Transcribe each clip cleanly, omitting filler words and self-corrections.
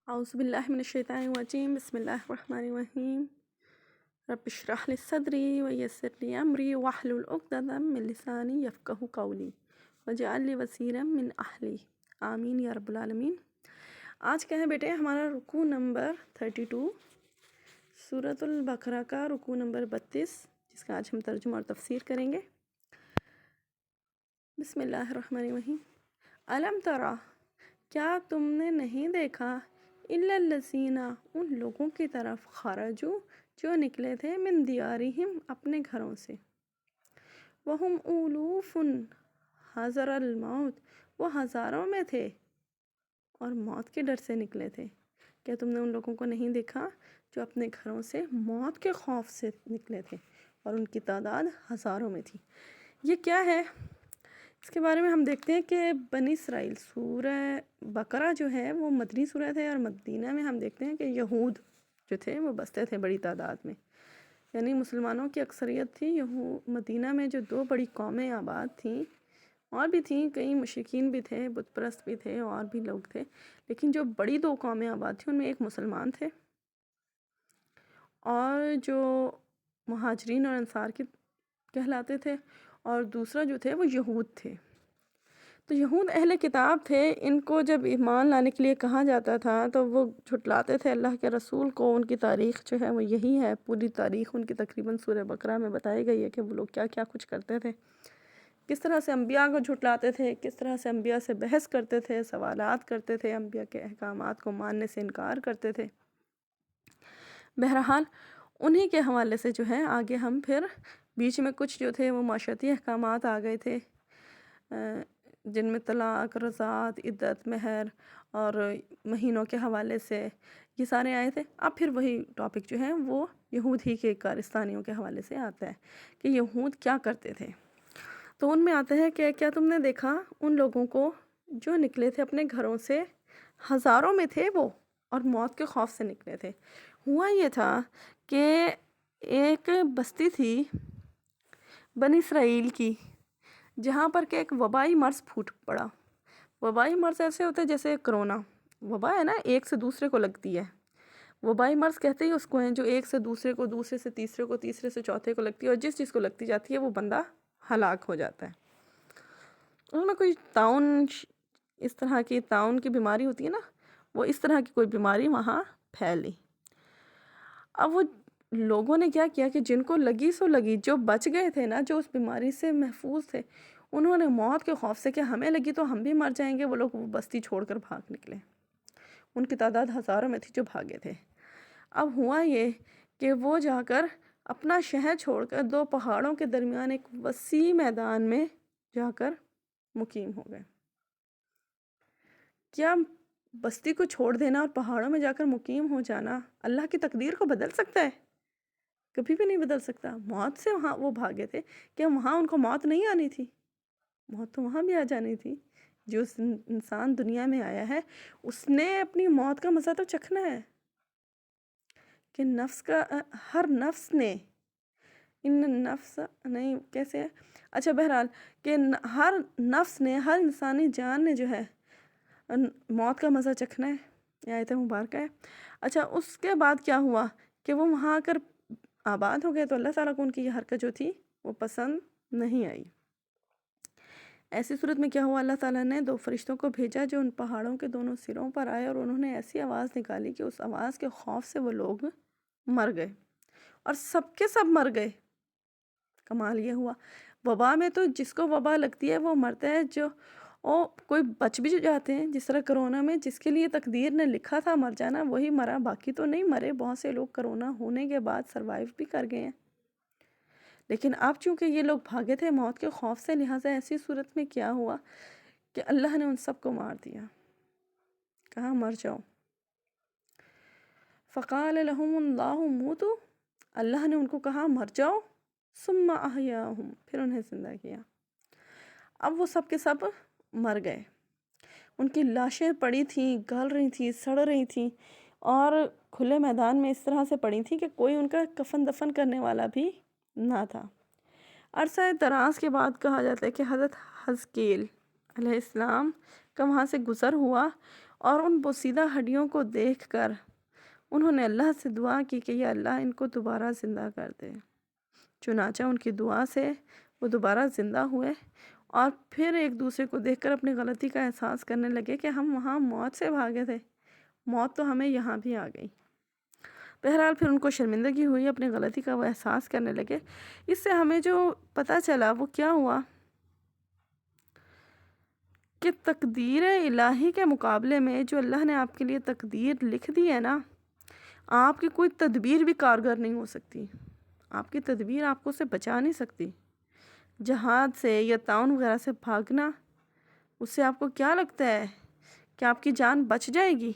اعوذ باللہ من الشیطان الرجیم بسم اللہ الرحمن الرحیم رب اشرح لی صدری ویسر لی امری واحلل عقدۃ من لسانی یفقہوا قولی واجعل لی وزیرا من اہلی آمین یا رب العالمین۔ آج کا ہے بیٹے ہمارا رکوع نمبر 32، سورۃ البقرہ کا رکوع نمبر 32، جس کا آج ہم ترجمہ اور تفسیر کریں گے۔ بسم اللہ الرحمن الرحیم۔ الم ترى، کیا تم نے نہیں دیکھا، الا الذین، ان لوگوں کی طرف، خرجوا، جو نکلے تھے، من دیارہم، اپنے گھروں سے، وہم الوف، حذر الموت، وہ ہزاروں میں تھے اور موت کے ڈر سے نکلے تھے۔ کیا تم نے ان لوگوں کو نہیں دیکھا جو اپنے گھروں سے موت کے خوف سے نکلے تھے اور ان کی تعداد ہزاروں میں تھی؟ یہ کیا ہے؟ اس کے بارے میں ہم دیکھتے ہیں کہ بنی اسرائیل، سورہ بقرہ جو ہے وہ مدنی سورت ہے، اور مدینہ میں ہم دیکھتے ہیں کہ یہود جو تھے وہ بستے تھے بڑی تعداد میں، یعنی مسلمانوں کی اکثریت تھی۔ مدینہ میں جو دو بڑی قومیں آباد تھیں، اور بھی تھیں، کئی مشرکین بھی تھے، بت پرست بھی تھے، اور بھی لوگ تھے، لیکن جو بڑی دو قومیں آباد تھیں ان میں ایک مسلمان تھے، اور جو مہاجرین اور انصار کے کہلاتے تھے، اور دوسرا جو تھے وہ یہود تھے۔ تو یہود اہل کتاب تھے، ان کو جب ایمان لانے کے لیے کہا جاتا تھا تو وہ جھٹلاتے تھے اللہ کے رسول کو۔ ان کی تاریخ جو ہے وہ یہی ہے، پوری تاریخ ان کی تقریباً سورہ بقرہ میں بتائی گئی ہے کہ وہ لوگ کیا کیا کچھ کرتے تھے، کس طرح سے انبیاء کو جھٹلاتے تھے، کس طرح سے انبیاء سے بحث کرتے تھے، سوالات کرتے تھے، انبیاء کے احکامات کو ماننے سے انکار کرتے تھے۔ بہرحال انہی کے حوالے سے جو ہے آگے ہم پھر بیچ میں کچھ جو تھے وہ معاشرتی احکامات آ گئے تھے، جن میں طلاق، رضاعت، عدت، مہر اور مہینوں کے حوالے سے یہ سارے آئے تھے۔ اب پھر وہی ٹاپک جو ہے وہ یہود ہی کے کارستانیوں کے حوالے سے آتا ہے کہ یہود کیا کرتے تھے۔ تو ان میں آتا ہے کہ کیا تم نے دیکھا ان لوگوں کو جو نکلے تھے اپنے گھروں سے، ہزاروں میں تھے وہ، اور موت کے خوف سے نکلے تھے۔ ہوا یہ تھا کہ ایک بستی تھی بنی اسرائیل کی، جہاں پر کہ ایک وبائی مرض پھوٹ پڑا۔ وبائی مرض ایسے ہوتے ہیں جیسے کرونا، وبا ہے نا، ایک سے دوسرے کو لگتی ہے۔ وبائی مرض کہتے ہی اس کو ہیں جو ایک سے دوسرے کو، دوسرے سے تیسرے کو، تیسرے سے چوتھے کو لگتی ہے، اور جس کو لگتی جاتی ہے وہ بندہ ہلاک ہو جاتا ہے۔ اس میں کوئی طاعون، اس طرح کی طاعون کی بیماری ہوتی ہے نا، وہ اس طرح کی کوئی بیماری وہاں پھیلی۔ اب وہ لوگوں نے کیا کیا کہ جن کو لگی سو لگی، جو بچ گئے تھے نا، جو اس بیماری سے محفوظ تھے، انہوں نے موت کے خوف سے کہ ہمیں لگی تو ہم بھی مر جائیں گے، وہ لوگ وہ بستی چھوڑ کر بھاگ نکلے۔ ان کی تعداد ہزاروں میں تھی جو بھاگے تھے۔ اب ہوا یہ کہ وہ جا کر اپنا شہر چھوڑ کر دو پہاڑوں کے درمیان ایک وسیع میدان میں جا کر مقیم ہو گئے۔ کیا بستی کو چھوڑ دینا اور پہاڑوں میں جا کر مقیم ہو جانا اللہ کی تقدیر کو بدل سکتا ہے؟ کبھی بھی نہیں بدل سکتا۔ موت سے وہاں وہ بھاگے تھے، کیا وہاں ان کو موت نہیں آنی تھی؟ موت تو وہاں بھی آ جانی تھی۔ جو انسان دنیا میں آیا ہے اس نے اپنی موت کا مزہ تو چکھنا ہے، کہ نفس کا، ہر نفس نے، ان نفس نہیں کیسے ہے، اچھا بہرحال کہ ہر نفس نے، ہر انسانی جان نے جو ہے موت کا مزہ چکھنا ہے۔ یہ آیت مبارکہ ہے۔ اچھا اس کے بعد کیا ہوا کہ وہ وہاں آ کر آباد ہو گئے، تو اللہ تعالیٰ کو ان کی یہ حرکت جو تھی وہ پسند نہیں آئی۔ ایسی صورت میں کیا ہوا، اللہ تعالیٰ نے دو فرشتوں کو بھیجا جو ان پہاڑوں کے دونوں سروں پر آئے، اور انہوں نے ایسی آواز نکالی کہ اس آواز کے خوف سے وہ لوگ مر گئے، اور سب کے سب مر گئے۔ کمال یہ ہوا، وبا میں تو جس کو وبا لگتی ہے وہ مرتا ہے، جو کوئی بچ بھی جاتے ہیں، جس طرح کرونا میں جس کے لیے تقدیر نے لکھا تھا مر جانا وہی مرا، باقی تو نہیں مرے۔ بہت سے لوگ کرونا ہونے کے بعد سروائیو بھی کر گئے ہیں، لیکن اب چونکہ یہ لوگ بھاگے تھے موت کے خوف سے، لہٰذا ایسی صورت میں کیا ہوا کہ اللہ نے ان سب کو مار دیا، کہا مر جاؤ۔ فقال لهم اللہ موتوا، اللہ نے ان کو کہا مر جاؤ، ثم احیاہم، پھر انہیں زندہ کیا۔ اب وہ سب کے سب مر گئے، ان کی لاشیں پڑی تھیں، گل رہی تھیں، سڑ رہی تھیں، اور کھلے میدان میں اس طرح سے پڑی تھیں کہ کوئی ان کا کفن دفن کرنے والا بھی نہ تھا۔ عرصہ دراز کے بعد کہا جاتا ہے کہ حضرت حزقیل علیہ السلام کا وہاں سے گزر ہوا، اور ان بوسیدہ ہڈیوں کو دیکھ کر انہوں نے اللہ سے دعا کی کہ یا اللہ ان کو دوبارہ زندہ کر دے۔ چنانچہ ان کی دعا سے وہ دوبارہ زندہ ہوئے اور پھر ایک دوسرے کو دیکھ کر اپنی غلطی کا احساس کرنے لگے کہ ہم وہاں موت سے بھاگے تھے، موت تو ہمیں یہاں بھی آ گئی۔ بہرحال پھر ان کو شرمندگی ہوئی، اپنی غلطی کا وہ احساس کرنے لگے۔ اس سے ہمیں جو پتہ چلا وہ کیا ہوا کہ تقدیر الہی کے مقابلے میں جو اللہ نے آپ کے لیے تقدیر لکھ دی ہے نا، آپ کی کوئی تدبیر بھی کارگر نہیں ہو سکتی، آپ کی تدبیر آپ کو اسے بچا نہیں سکتی۔ جہاد سے یا تعاون وغیرہ سے بھاگنا، اس سے آپ کو کیا لگتا ہے کہ آپ کی جان بچ جائے گی؟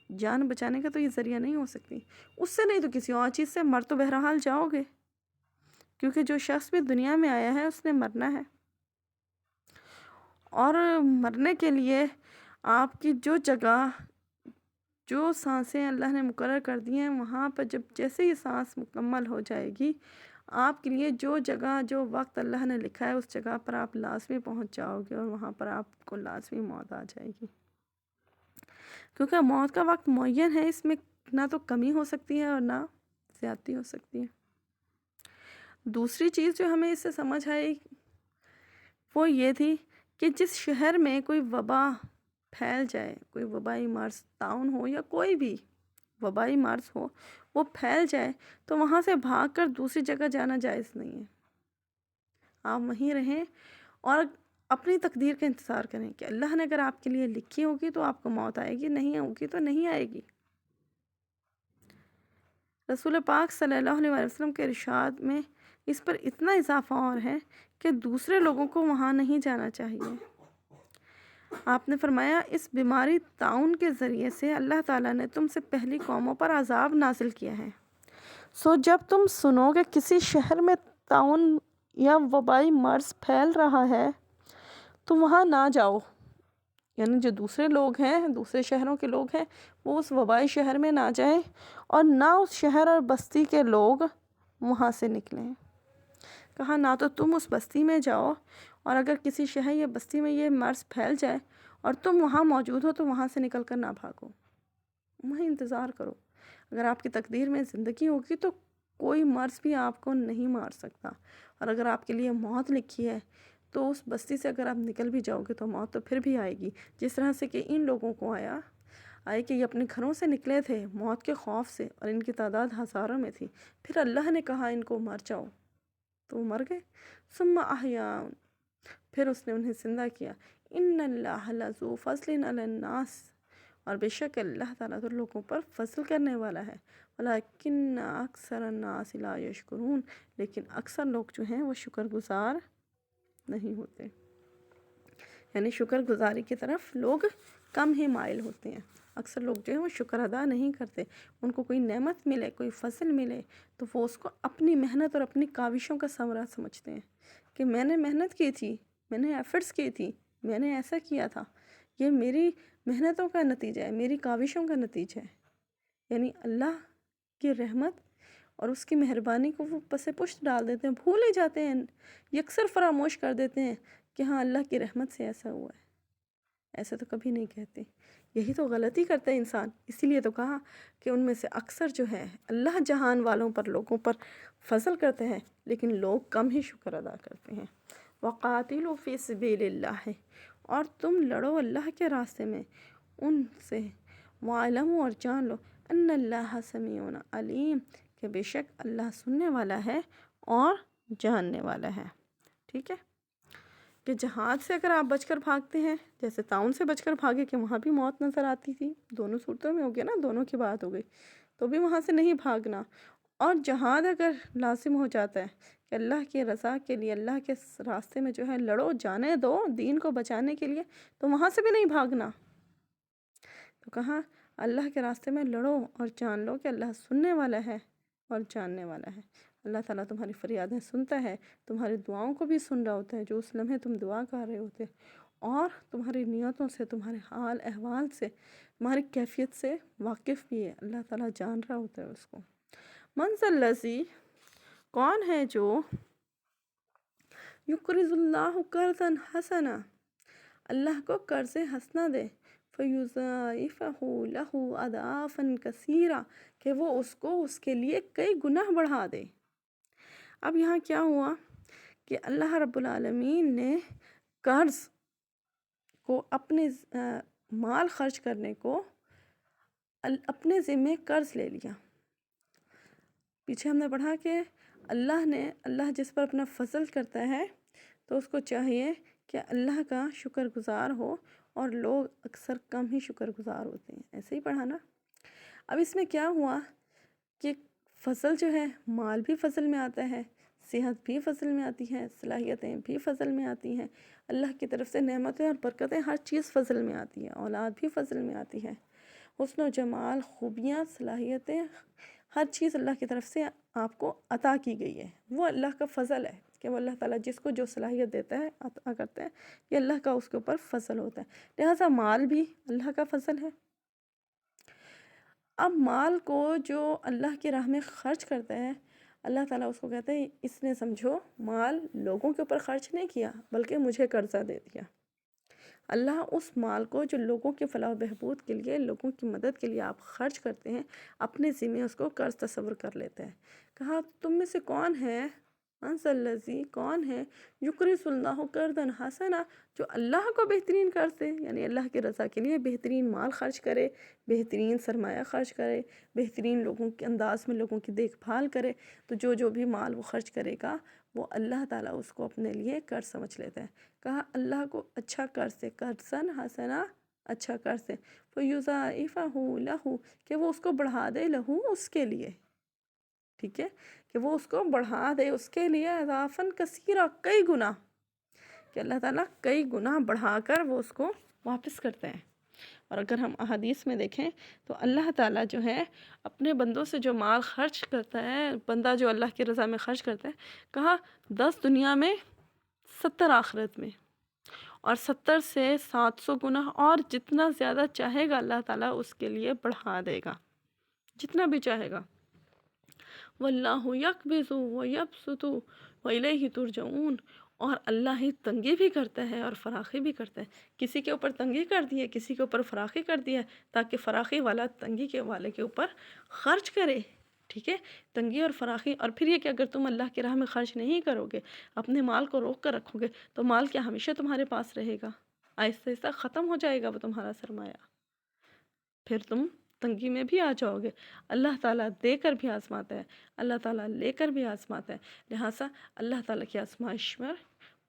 جان بچانے کا تو یہ ذریعہ نہیں ہو سکتی، اس سے نہیں تو کسی اور چیز سے، مر تو بہرحال جاؤ گے، کیونکہ جو شخص بھی دنیا میں آیا ہے اس نے مرنا ہے، اور مرنے کے لیے آپ کی جو جگہ، جو سانسیں اللہ نے مقرر کر دی ہیں، وہاں پر جب جیسے ہی سانس مکمل ہو جائے گی، آپ کے لیے جو جگہ، جو وقت اللہ نے لکھا ہے اس جگہ پر آپ لازمی پہنچ جاؤ گے، اور وہاں پر آپ کو لازمی موت آ جائے گی، کیونکہ موت کا وقت معین ہے، اس میں نہ تو کمی ہو سکتی ہے اور نہ زیادتی ہو سکتی ہے۔ دوسری چیز جو ہمیں اس سے سمجھ آئی وہ یہ تھی کہ جس شہر میں کوئی وبا پھیل جائے، کوئی وبائی مرض، طاعون ہو یا کوئی بھی وبائی مرض ہو، وہ پھیل جائے تو وہاں سے بھاگ کر دوسری جگہ جانا جائز نہیں ہے۔ آپ وہیں رہیں اور اپنی تقدیر کا انتظار کریں کہ اللہ نے اگر آپ کے لیے لکھی ہوگی تو آپ کو موت آئے گی، نہیں ہوگی تو نہیں آئے گی۔ رسول پاک صلی اللہ علیہ وسلم کے ارشاد میں اس پر اتنا اضافہ اور ہے کہ دوسرے لوگوں کو وہاں نہیں جانا چاہیے۔ آپ نے فرمایا اس بیماری طاعون کے ذریعے سے اللہ تعالیٰ نے تم سے پہلی قوموں پر عذاب نازل کیا ہے، سو جب تم سنو کہ کسی شہر میں طاعون یا وبائی مرض پھیل رہا ہے تو وہاں نہ جاؤ، یعنی جو دوسرے لوگ ہیں، دوسرے شہروں کے لوگ ہیں، وہ اس وبائی شہر میں نہ جائیں اور نہ اس شہر اور بستی کے لوگ وہاں سے نکلیں۔ کہا نہ تو تم اس بستی میں جاؤ، اور اگر کسی شہر یا بستی میں یہ مرض پھیل جائے اور تم وہاں موجود ہو تو وہاں سے نکل کر نہ بھاگو، وہیں انتظار کرو۔ اگر آپ کی تقدیر میں زندگی ہوگی تو کوئی مرض بھی آپ کو نہیں مار سکتا، اور اگر آپ کے لیے موت لکھی ہے تو اس بستی سے اگر آپ نکل بھی جاؤ گے تو موت تو پھر بھی آئے گی، جس طرح سے کہ ان لوگوں کو آئے کہ یہ اپنے گھروں سے نکلے تھے موت کے خوف سے، اور ان کی تعداد ہزاروں میں تھی، پھر اللہ نے کہا ان کو مر جاؤ تو وہ مر گئے۔ ثم احیاء، پھر اس نے انہیں زندہ کیا۔ ان اللہ لذو فضل علی الناس، اور بے شک اللہ تعالیٰ تو لوگوں پر فضل کرنے والا ہے، ولیکن اکثر الناس لا یشکرون، لیکن اکثر لوگ جو ہیں وہ شکر گزار نہیں ہوتے، یعنی شکر گزاری کی طرف لوگ کم ہی مائل ہوتے ہیں۔ اکثر لوگ جو ہیں وہ شکر ادا نہیں کرتے، ان کو کوئی نعمت ملے، کوئی فضل ملے تو وہ اس کو اپنی محنت اور اپنی کاوشوں کا ثمرہ سمجھتے ہیں کہ میں نے محنت کی تھی، میں نے ایفرٹس کی تھی، میں نے ایسا کیا تھا، یہ میری محنتوں کا نتیجہ ہے، میری کاوشوں کا نتیجہ ہے۔ یعنی اللہ کی رحمت اور اس کی مہربانی کو وہ پس پشت ڈال دیتے ہیں، بھول ہی جاتے ہیں، یکسر فراموش کر دیتے ہیں کہ ہاں اللہ کی رحمت سے ایسا ہوا ہے، ایسا تو کبھی نہیں کہتے۔ یہی تو غلطی کرتا ہے انسان، اسی لیے تو کہا کہ ان میں سے اکثر جو ہے اللہ جہان والوں پر، لوگوں پر فضل کرتے ہیں، لیکن لوگ کم ہی شکر ادا کرتے ہیں۔ وَقَاتِلُوا فِي سَبِيلِ اللَّهِ، اور تم لڑو اللہ کے راستے میں ان سے، وَاعْلَمُوا، اور جان لو، ان اللہ سمیع علیم، کہ بے شک اللہ سننے والا ہے اور جاننے والا ہے۔ ٹھیک ہے کہ جہاد سے اگر آپ بچ کر بھاگتے ہیں، جیسے طاعون سے بچ کر بھاگے کہ وہاں بھی موت نظر آتی تھی، دونوں صورتوں میں ہو گیا نا، دونوں کی بات ہو گئی، تو بھی وہاں سے نہیں بھاگنا۔ اور جہاد اگر لازم ہو جاتا ہے کہ اللہ کی رضا کے لیے، اللہ کے راستے میں جو ہے لڑو، جانے دو دین کو بچانے کے لیے، تو وہاں سے بھی نہیں بھاگنا۔ تو کہاں اللہ کے راستے میں لڑو اور جان لو کہ اللہ سننے والا ہے اور جاننے والا ہے۔ اللہ تعالیٰ تمہاری فریادیں سنتا ہے، تمہاری دعاؤں کو بھی سن رہا ہوتا ہے، جو اس لمحے تم دعا کر رہے ہوتے، اور تمہاری نیتوں سے، تمہارے حال احوال سے، تمہاری کیفیت سے واقف بھی ہے، اللہ تعالیٰ جان رہا ہوتا ہے اس کو۔ من ذا الذی، کون ہے جو یقرض اللہ قرضا حسنا، اللہ کو قرض حسنا دے، فَيُضَاعِفَهُ لَهُ أَضْعَافًا كَثِيرًا، کہ وہ اس کو اس کے لیے کئی گناہ بڑھا دے۔ اب یہاں کیا ہوا کہ اللہ رب العالمین نے قرض کو اپنے مال خرچ کرنے کو اپنے ذمے قرض لے لیا۔ پیچھے ہم نے پڑھا کہ اللہ جس پر اپنا فضل کرتا ہے تو اس کو چاہیے کہ اللہ کا شکر گزار ہو، اور لوگ اکثر کم ہی شکر گزار ہوتے ہیں، ایسے ہی پڑھا نا۔ اب اس میں کیا ہوا کہ فضل جو ہے، مال بھی فضل میں آتا ہے، صحت بھی فضل میں آتی ہے، صلاحیتیں بھی فضل میں آتی ہیں، اللہ کی طرف سے نعمتیں اور برکتیں، ہر چیز فضل میں آتی ہے، اولاد بھی فضل میں آتی ہے، حسن و جمال، خوبیاں، صلاحیتیں، ہر چیز اللہ کی طرف سے آپ کو عطا کی گئی ہے۔ وہ اللہ کا فضل ہے کہ وہ اللہ تعالیٰ جس کو جو صلاحیت دیتا ہے، عطا کرتا ہے، یہ اللہ کا اس کے اوپر فضل ہوتا ہے، لہٰذا مال بھی اللہ کا فضل ہے۔ اب مال کو جو اللہ کی راہ میں خرچ کرتا ہے، اللہ تعالیٰ اس کو کہتا ہے اس نے سمجھو مال لوگوں کے اوپر خرچ نہیں کیا بلکہ مجھے قرضہ دے دیا۔ اللہ اس مال کو جو لوگوں کے فلاح و بہبود کے لیے، لوگوں کی مدد کے لیے آپ خرچ کرتے ہیں، اپنے ذمے اس کو قرض تصور کر لیتا ہے۔ کہا تم میں سے کون ہے، کون ہے یقرض اللہ قرضا حسنا، جو اللہ کو بہترین قرض دے، یعنی اللہ کی رضا کے لیے بہترین مال خرچ کرے، بہترین سرمایہ خرچ کرے، بہترین لوگوں کے انداز میں لوگوں کی دیکھ بھال کرے، تو جو بھی مال وہ خرچ کرے گا وہ اللہ تعالیٰ اس کو اپنے لیے قرض سمجھ لیتا ہے۔ کہا اللہ کو اچھا قرض دے، قرضاً حسنا، اچھا قرض دے، فَيُضَاعِفَهُ لَهُ، کہ وہ اس کو بڑھا دے، لہو اس کے لیے، ٹھیک ہے، کہ وہ اس کو بڑھا دے اس کے لیے، اضافاً کثیرہ، کئی گنا، کہ اللہ تعالیٰ کئی گنا بڑھا کر وہ اس کو واپس کرتے ہیں۔ اور اگر ہم احادیث میں دیکھیں تو اللہ تعالیٰ جو ہے اپنے بندوں سے جو مال خرچ کرتا ہے، بندہ جو اللہ کی رضا میں خرچ کرتا ہے، کہا 10 دنیا میں 70 آخرت میں، اور 70 سے 700 گنا، اور جتنا زیادہ چاہے گا اللہ تعالیٰ اس کے لیے بڑھا دے گا، جتنا بھی چاہے گا۔ وَاللَّهُ يَقْبِضُ وَيَبْسُطُ وَإِلَيْهِ تُرْجَعُونَ، اور اللہ ہی تنگی بھی کرتا ہے اور فراخی بھی کرتا ہے۔ کسی کے اوپر تنگی کر دی ہے، کسی کے اوپر فراخی کر دی ہے، تاکہ فراخی والا تنگی کے والے کے اوپر خرچ کرے، ٹھیک ہے، تنگی اور فراخی۔ اور پھر یہ کہ اگر تم اللہ کی راہ میں خرچ نہیں کرو گے، اپنے مال کو روک کر رکھو گے، تو مال کیا ہمیشہ تمہارے پاس رہے گا؟ آہستہ آہستہ ختم ہو جائے گا وہ تمہارا سرمایہ، پھر تم تنگی میں بھی آ جاؤ گے۔ اللہ تعالیٰ دے کر بھی آزماتا ہے، اللہ تعالیٰ لے کر بھی آزماتا ہے، لہٰذا اللہ تعالیٰ کی آزمائش میں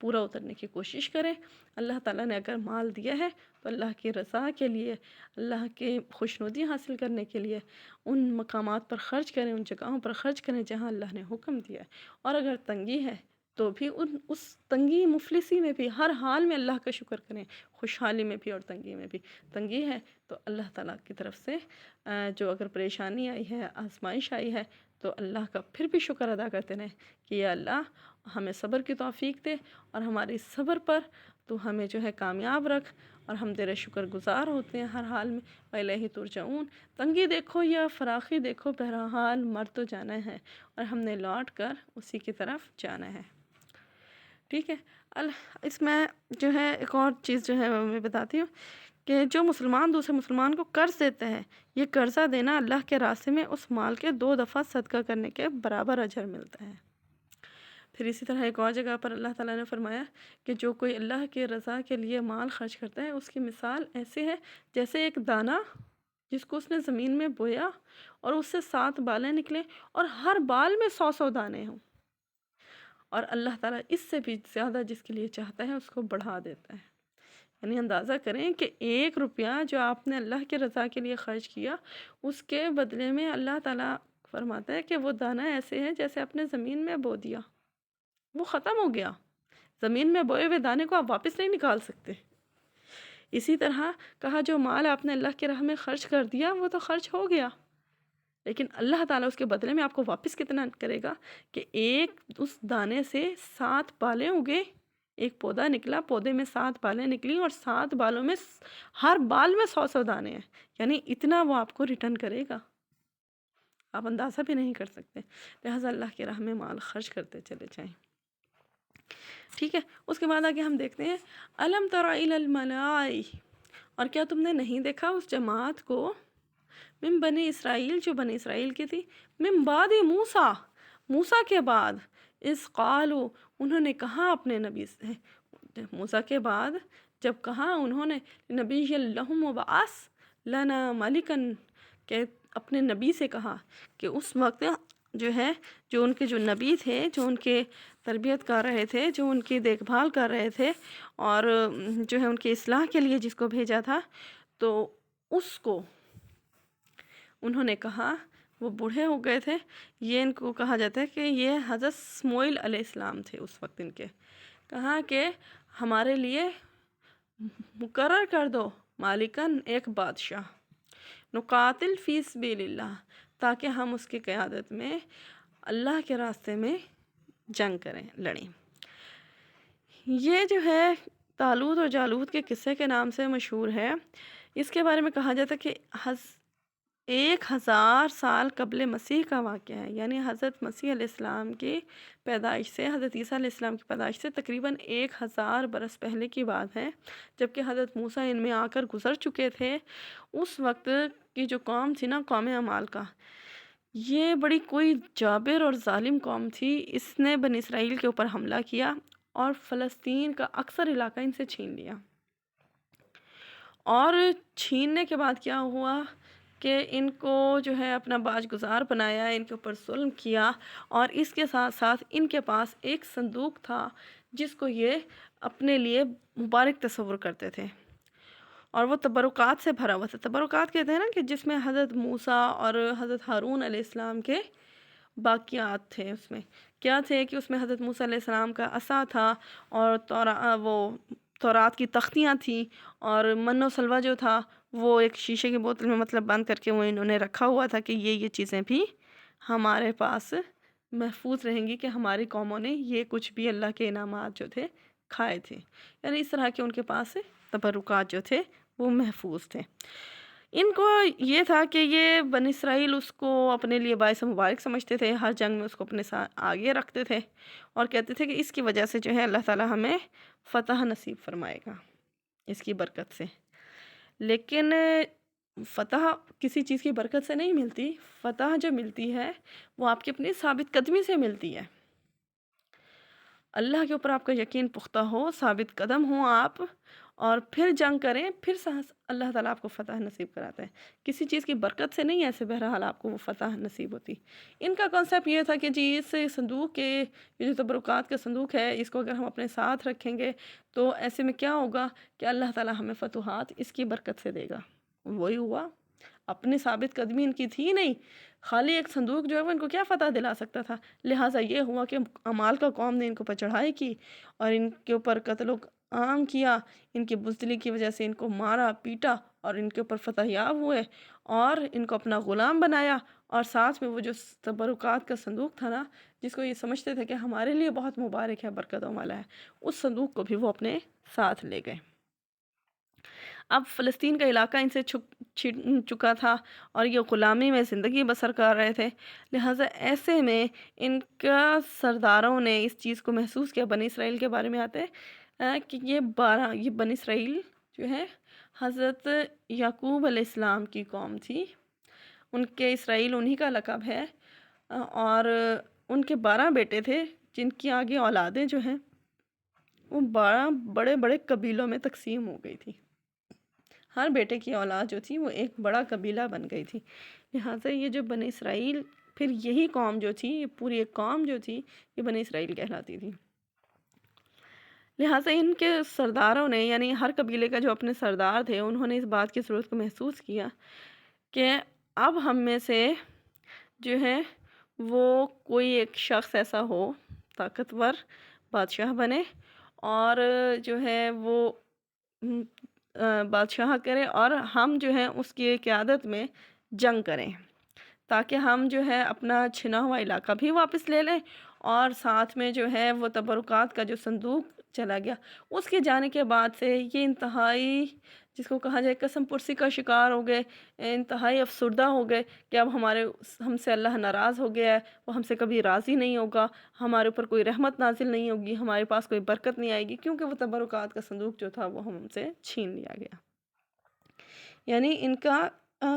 پورا اترنے کی کوشش کریں۔ اللہ تعالیٰ نے اگر مال دیا ہے تو اللہ کی رضا کے لیے، اللہ کے خوشنودی حاصل کرنے کے لیے ان مقامات پر خرچ کریں، ان جگہوں پر خرچ کریں جہاں اللہ نے حکم دیا ہے۔ اور اگر تنگی ہے تو بھی اس تنگی مفلسی میں بھی ہر حال میں اللہ کا شکر کریں، خوشحالی میں بھی اور تنگی میں بھی۔ تنگی ہے تو اللہ تعالیٰ کی طرف سے جو اگر پریشانی آئی ہے، آزمائش آئی ہے، تو اللہ کا پھر بھی شکر ادا کرتے رہیں کہ یا اللہ ہمیں صبر کی توفیق دے، اور ہماری صبر پر تو ہمیں جو ہے کامیاب رکھ، اور ہم تیرے شکر گزار ہوتے ہیں ہر حال میں۔ وَإِلَيْهِ تُرْجَعُونَ، تنگی دیکھو یا فراخی دیکھو، بہرحال مر تو جانا ہے، اور ہم نے لوٹ کر اسی کی طرف جانا ہے، ٹھیک ہے۔ اس میں جو ہے ایک اور چیز جو ہے میں بتاتی ہوں کہ جو مسلمان دوسرے مسلمان کو قرض دیتے ہیں، یہ قرضہ دینا اللہ کے راستے میں اس مال کے 2 دفعہ صدقہ کرنے کے برابر اجر ملتا ہے۔ پھر اسی طرح ایک اور جگہ پر اللہ تعالیٰ نے فرمایا کہ جو کوئی اللہ کی رضا کے لیے مال خرچ کرتا ہے، اس کی مثال ایسے ہے جیسے ایک دانہ جس کو اس نے زمین میں بویا، اور اس سے 7 بالیں نکلیں، اور ہر بال میں 100 دانے ہوں، اور اللہ تعالیٰ اس سے بھی زیادہ جس کے لیے چاہتا ہے اس کو بڑھا دیتا ہے۔ یعنی اندازہ کریں کہ 1 روپیہ جو آپ نے اللہ کے رضا کے لیے خرچ کیا، اس کے بدلے میں اللہ تعالیٰ فرماتا ہے کہ وہ دانہ ایسے ہے جیسے اپنے زمین میں بو دیا، وہ ختم ہو گیا۔ زمین میں بوئے ہوئے دانے کو آپ واپس نہیں نکال سکتے۔ اسی طرح کہا جو مال آپ نے اللہ کی راہ میں خرچ کر دیا وہ تو خرچ ہو گیا، لیکن اللہ تعالیٰ اس کے بدلے میں آپ کو واپس کتنا کرے گا کہ اس دانے سے 7 بالیں اگے، ایک پودا نکلا، پودے میں 7 بالیں نکلی، اور 7 بالوں میں ہر بال میں 100 دانے ہیں، یعنی اتنا وہ آپ کو ریٹرن کرے گا، آپ اندازہ بھی نہیں کر سکتے۔ لہٰذا اللہ کی راہ میں مال خرچ کرتے چلے جائیں، ٹھیک ہے۔ اس کے بعد آگے ہم دیکھتے ہیں الم تر الی الملاء اور کیا تم نے نہیں دیکھا اس جماعت کو من بنی اسرائیل، جو بنی اسرائیل کی تھی، من بعد موسیٰ، موسیٰ کے بعد، اس قالو، انہوں نے کہا اپنے نبی سے، موسیٰ کے بعد جب کہا انہوں نے نبی لہم وبعث لنا ملکن، کہ اپنے نبی سے کہا کہ اس وقت جو ہے جو ان کے جو نبی تھے، جو ان کے تربیت کر رہے تھے، جو ان کی دیکھ بھال کر رہے تھے، اور جو ہے ان کی اصلاح کے لیے جس کو بھیجا تھا، تو اس کو انہوں نے کہا، وہ بوڑھے ہو گئے تھے، یہ ان کو کہا جاتا ہے کہ یہ حضرت اسماعیل علیہ السلام تھے اس وقت ان کے، کہا کہ ہمارے لیے مقرر کر دو مالکن، ایک بادشاہ، نقاتل فی سبیل اللہ، تاکہ ہم اس کی قیادت میں اللہ کے راستے میں جنگ کریں، لڑیں۔ یہ جو ہے طالوت اور جالوت کے قصے کے نام سے مشہور ہے۔ اس کے بارے میں کہا جاتا ہے کہ 1000 سال قبل مسیح کا واقعہ ہے، یعنی حضرت مسیح علیہ السلام کی پیدائش سے، حضرت عیسیٰ علیہ السلام کی پیدائش سے تقریباً 1000 برس پہلے کی بات ہے، جبکہ حضرت موسیٰ ان میں آ کر گزر چکے تھے۔ اس وقت کی جو قوم تھی نا، قوم عمالقہ، یہ بڑی کوئی جابر اور ظالم قوم تھی۔ اس نے بنی اسرائیل کے اوپر حملہ کیا اور فلسطین کا اکثر علاقہ ان سے چھین لیا، اور چھیننے کے بعد کیا ہوا کہ ان کو جو ہے اپنا باج گزار بنایا، ان کے اوپر ظلم کیا، اور اس کے ساتھ ساتھ ان کے پاس ایک صندوق تھا جس کو یہ اپنے لیے مبارک تصور کرتے تھے، اور وہ تبرکات سے بھرا ہوا تھا۔ تبرکات کہتے ہیں نا کہ جس میں حضرت موسیٰ اور حضرت ہارون علیہ السلام کے باقیات تھے۔ اس میں کیا تھے کہ اس میں حضرت موسیٰ علیہ السلام کا عصا تھا، اور وہ تورات کی تختیاں تھیں، اور من و سلوہ جو تھا وہ ایک شیشے کی بوتل میں مطلب بند کر کے وہ انہوں نے رکھا ہوا تھا کہ یہ چیزیں بھی ہمارے پاس محفوظ رہیں گی، کہ ہماری قوموں نے یہ کچھ بھی اللہ کے انعامات جو تھے کھائے تھے، یعنی اس طرح کے ان کے پاس تبرکات جو تھے وہ محفوظ تھے۔ ان کو یہ تھا کہ یہ بنی اسرائیل اس کو اپنے لیے باعث مبارک سمجھتے تھے، ہر جنگ میں اس کو اپنے ساتھ آگے رکھتے تھے، اور کہتے تھے کہ اس کی وجہ سے جو ہے اللہ تعالی ہمیں فتح نصیب فرمائے گا اس کی برکت سے۔ لیکن فتح کسی چیز کی برکت سے نہیں ملتی، فتح جو ملتی ہے وہ آپ کی اپنی ثابت قدمی سے ملتی ہے۔ اللہ کے اوپر آپ کا یقین پختہ ہو، ثابت قدم ہوں آپ، اور پھر جنگ کریں، پھر اللہ تعالیٰ آپ کو فتح نصیب کراتا ہے۔ کسی چیز کی برکت سے نہیں ایسے بہرحال آپ کو وہ فتح نصیب ہوتی۔ ان کا کانسیپٹ یہ تھا کہ جی اس صندوق کے، یہ جو تبرکات کا صندوق ہے، اس کو اگر ہم اپنے ساتھ رکھیں گے تو ایسے میں کیا ہوگا کہ اللہ تعالیٰ ہمیں فتوحات اس کی برکت سے دے گا۔ وہی ہوا، اپنی ثابت قدمی ان کی تھی نہیں، خالی ایک صندوق جو ہے وہ ان کو کیا فتح دلا سکتا تھا۔ لہٰذا یہ ہوا کہ عمالقہ قوم نے ان کے اوپر چڑھائی کی، اور ان کے اوپر قتل و عام کیا، ان کی بزدلی کی وجہ سے ان کو مارا پیٹا، اور ان کے اوپر فتح یاب ہوئے، اور ان کو اپنا غلام بنایا، اور ساتھ میں وہ جو تبرکات کا صندوق تھا نا، جس کو یہ سمجھتے تھے کہ ہمارے لیے بہت مبارک ہے، برکتوں والا ہے، اس صندوق کو بھی وہ اپنے ساتھ لے گئے۔ اب فلسطین کا علاقہ ان سے چھن چکا تھا، اور یہ غلامی میں زندگی بسر کر رہے تھے، لہٰذا ایسے میں ان کا سرداروں نے اس چیز کو محسوس کیا۔ بنی اسرائیل کے بارے میں آتے ہیں کہ یہ بنی اسرائیل جو ہے حضرت یعقوب علیہ السلام کی قوم تھی، ان کے اسرائیل انہی کا لقب ہے، اور ان کے 12 بیٹے تھے، جن کی آگے اولادیں جو ہیں وہ 12 بڑے بڑے قبیلوں میں تقسیم ہو گئی تھی۔ ہر بیٹے کی اولاد جو تھی وہ ایک بڑا قبیلہ بن گئی تھی، لہٰذا یہ جو بنی اسرائیل، پھر یہی قوم جو تھی، یہ پوری ایک قوم جو تھی، یہ بنی اسرائیل کہلاتی تھی۔ لہٰذا ان کے سرداروں نے، یعنی ہر قبیلے کا جو اپنے سردار تھے، انہوں نے اس بات کی ضرورت کو محسوس کیا کہ اب ہم میں سے جو ہے وہ کوئی ایک شخص ایسا ہو، طاقتور بادشاہ بنے، اور جو ہے وہ بادشاہ کرے، اور ہم جو ہیں اس کی قیادت میں جنگ کریں، تاکہ ہم جو ہے اپنا چھنا ہوا علاقہ بھی واپس لے لیں، اور ساتھ میں جو ہے وہ تبرکات کا جو صندوق چلا گیا، اس کے جانے کے بعد سے یہ انتہائی، جس کو کہا جائے قسم پرسی کا شکار ہو گئے، انتہائی افسردہ ہو گئے کہ اب ہم سے اللہ ناراض ہو گیا ہے، وہ ہم سے کبھی راضی نہیں ہوگا، ہمارے اوپر کوئی رحمت نازل نہیں ہوگی، ہمارے پاس کوئی برکت نہیں آئے گی، کیونکہ وہ تبرکات کا صندوق جو تھا وہ ہم سے چھین لیا گیا۔ یعنی ان کا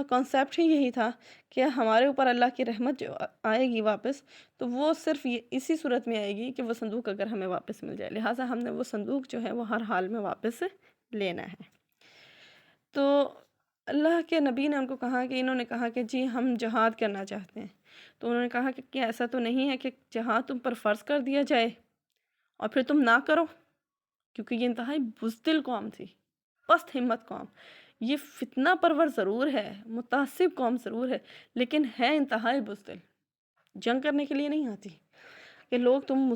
کانسیپٹ ہی یہی تھا کہ ہمارے اوپر اللہ کی رحمت جو آئے گی واپس، تو وہ صرف اسی صورت میں آئے گی کہ وہ صندوق اگر ہمیں واپس مل جائے، لہٰذا ہم نے وہ صندوق جو ہے وہ ہر حال میں واپس لینا ہے۔ تو اللہ کے نبی نے ان کو کہا کہ انہوں نے کہا کہ جی ہم جہاد کرنا چاہتے ہیں، تو انہوں نے کہا کہ کیا ایسا تو نہیں ہے کہ جہاد تم پر فرض کر دیا جائے اور پھر تم نہ کرو؟ کیونکہ یہ انتہائی بزدل قوم تھی، پست ہمت قوم، یہ فتنہ پرور ضرور ہے، متعصب قوم ضرور ہے، لیکن ہے انتہائی بزدل، جنگ کرنے کے لیے نہیں آتی کہ لوگ تم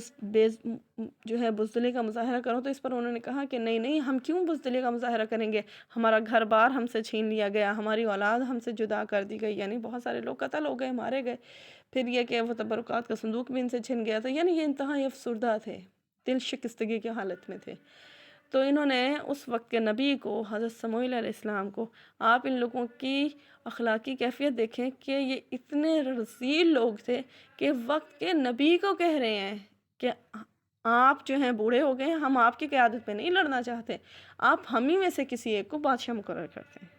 جو ہے بزدلی کا مظاہرہ کرو۔ تو اس پر انہوں نے کہا کہ نہیں ہم کیوں بزدلی کا مظاہرہ کریں گے، ہمارا گھر بار ہم سے چھین لیا گیا، ہماری اولاد ہم سے جدا کر دی گئی، یعنی بہت سارے لوگ قتل ہو گئے، مارے گئے، پھر یہ کہ وہ تبرکات کا صندوق بھی ان سے چھن گیا تھا، یعنی یہ انتہائی افسردہ تھے، دل شکستگی کی حالت میں تھے۔ تو انہوں نے اس وقت کے نبی کو، حضرت سموئیل علیہ السلام کو، آپ ان لوگوں کی اخلاقی کیفیت دیکھیں کہ یہ اتنے رذیل لوگ تھے کہ وقت کے نبی کو کہہ رہے ہیں کہ آپ جو ہیں بوڑھے ہو گئے ہیں، ہم آپ کی قیادت پہ نہیں لڑنا چاہتے، آپ ہم ہی میں سے کسی ایک کو بادشاہ مقرر کرتے ہیں۔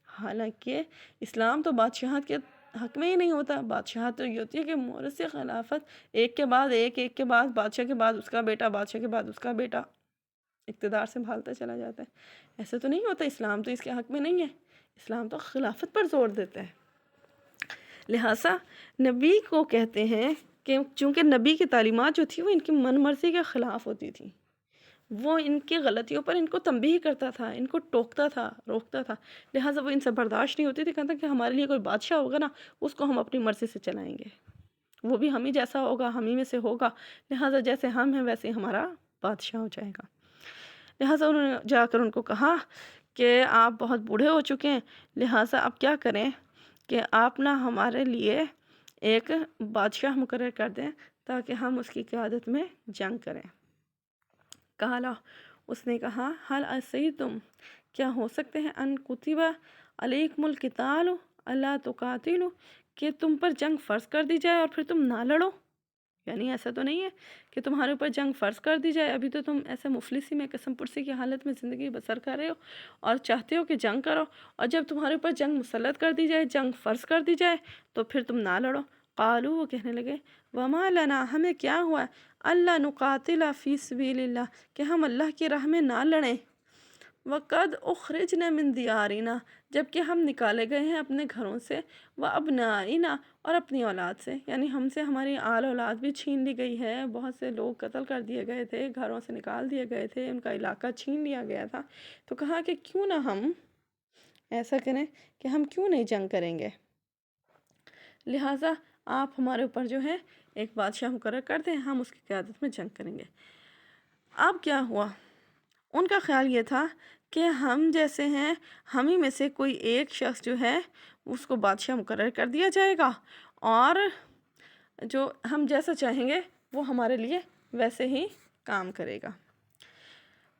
حالانکہ اسلام تو بادشاہت کے حق میں ہی نہیں ہوتا، بادشاہت تو یہ ہوتی ہے کہ مورث خلافت ایک کے بعد ایک کے بعد بادشاہ کے بعد اس کا بیٹا، بادشاہ کے بعد اس کا بیٹا اقتدار سنبھالتا چلا جاتا ہے۔ ایسا تو نہیں ہوتا، اسلام تو اس کے حق میں نہیں ہے، اسلام تو خلافت پر زور دیتا ہے۔ لہٰذا نبی کو کہتے ہیں کہ چونکہ نبی کی تعلیمات جو تھی وہ ان کی من مرضی کے خلاف ہوتی تھی، وہ ان کی غلطیوں پر ان کو تنبیہ کرتا تھا، ان کو ٹوکتا تھا، روکتا تھا، لہٰذا وہ ان سے برداشت نہیں ہوتی تھی، کہتا کہ ہمارے لیے کوئی بادشاہ ہوگا نا، اس کو ہم اپنی مرضی سے چلائیں گے، وہ بھی ہم ہی جیسا ہوگا، ہم ہی میں سے ہوگا، لہٰذا جیسے ہم ہیں ویسے ہمارا بادشاہ ہو جائے گا۔ لہٰذا انہوں نے جا کر ان کو کہا کہ آپ بہت بوڑھے ہو چکے ہیں، لہٰذا اب کیا کریں کہ آپ نہ ہمارے لیے ایک بادشاہ مقرر کر دیں تاکہ ہم اس کی قیادت میں جنگ کریں۔ کہا اس نے کہا حل عصیتم، کیا ہو سکتے ہیں ان کتب علیکم القتال الا تقاتلوا، کہ تم پر جنگ فرض کر دی جائے اور پھر تم نہ لڑو؟ یعنی ایسا تو نہیں ہے کہ تمہارے اوپر جنگ فرض کر دی جائے، ابھی تو تم ایسے مفلسی میں قسم پرسی کی حالت میں زندگی بسر کر رہے ہو اور چاہتے ہو کہ جنگ کرو، اور جب تمہارے اوپر جنگ مسلط کر دی جائے، جنگ فرض کر دی جائے تو پھر تم نہ لڑو۔ قالو، وہ کہنے لگے وما لنا، ہمیں کیا ہوا اللہ نقاتل فی سبیل اللہ، کہ ہم اللہ کی راہ میں نہ لڑیں، وقد اخرجنا من دیارنا، جبکہ ہم نکالے گئے ہیں اپنے گھروں سے، وابنائنا، اور اپنی اولاد سے، یعنی ہم سے ہماری آل اولاد بھی چھین لی گئی ہے، بہت سے لوگ قتل کر دیے گئے تھے، گھروں سے نکال دیے گئے تھے، ان کا علاقہ چھین لیا گیا تھا، تو کہا کہ کیوں نہ ہم ایسا کریں کہ ہم کیوں نہیں جنگ کریں گے، لہٰذا آپ ہمارے اوپر جو ہے ایک بادشاہ مقرر کر دیں، ہم اس کی قیادت میں جنگ کریں گے۔ اب کیا ہوا، ان کا خیال یہ تھا کہ ہم جیسے ہیں، ہم ہی میں سے کوئی ایک شخص جو ہے اس کو بادشاہ مقرر کر دیا جائے گا، اور جو ہم جیسا چاہیں گے وہ ہمارے لیے ویسے ہی کام کرے گا۔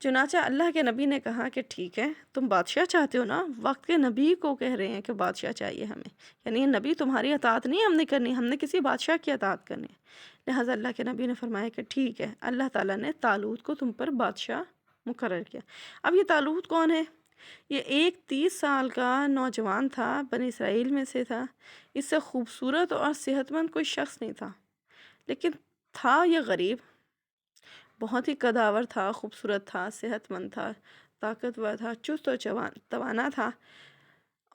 چنانچہ اللہ کے نبی نے کہا کہ ٹھیک ہے، تم بادشاہ چاہتے ہو نا، وقت کے نبی کو کہہ رہے ہیں کہ بادشاہ چاہیے ہمیں، یعنی نبی تمہاری اطاعت نہیں ہم نے کرنی، ہم نے کسی بادشاہ کی اطاعت کرنی ہے۔ لہٰذا اللہ کے نبی نے فرمایا کہ ٹھیک ہے، اللہ تعالیٰ نے طالوت کو تم پر بادشاہ مقرر کیا۔ اب یہ طالوت کون ہے؟ یہ ایک 30 سال کا نوجوان تھا، بنی اسرائیل میں سے تھا، اس سے خوبصورت اور صحت مند کوئی شخص نہیں تھا، لیکن تھا یہ غریب، بہت ہی قداور تھا، خوبصورت تھا، صحت مند تھا، طاقتور تھا، چست و توانا تھا،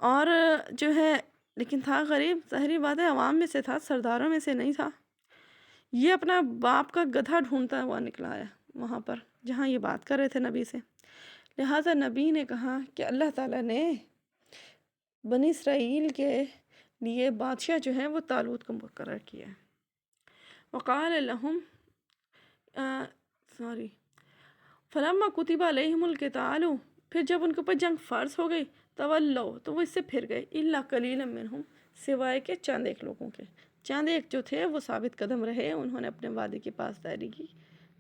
اور جو ہے لیکن تھا غریب، ظاہری بات ہے عوام میں سے تھا، سرداروں میں سے نہیں تھا۔ یہ اپنا باپ کا گدھا ڈھونڈتا ہوا نکلا ہے وہاں پر جہاں یہ بات کر رہے تھے نبی سے۔ لہٰذا نبی نے کہا کہ اللہ تعالیٰ نے بنی اسرائیل کے لیے بادشاہ جو ہے وہ طالوت کو مقرر کیا ہے۔ وقال لهم فلما کتب علیہم القتال، پھر جب ان کے اوپر جنگ فرض ہو گئی، تولوا، تو وہ اس سے پھر گئے، الا قلیلا منہم، سوائے کے چند ایک لوگوں کے، چند ایک جو تھے وہ ثابت قدم رہے، انہوں نے اپنے وعدے کی پاسداری کی،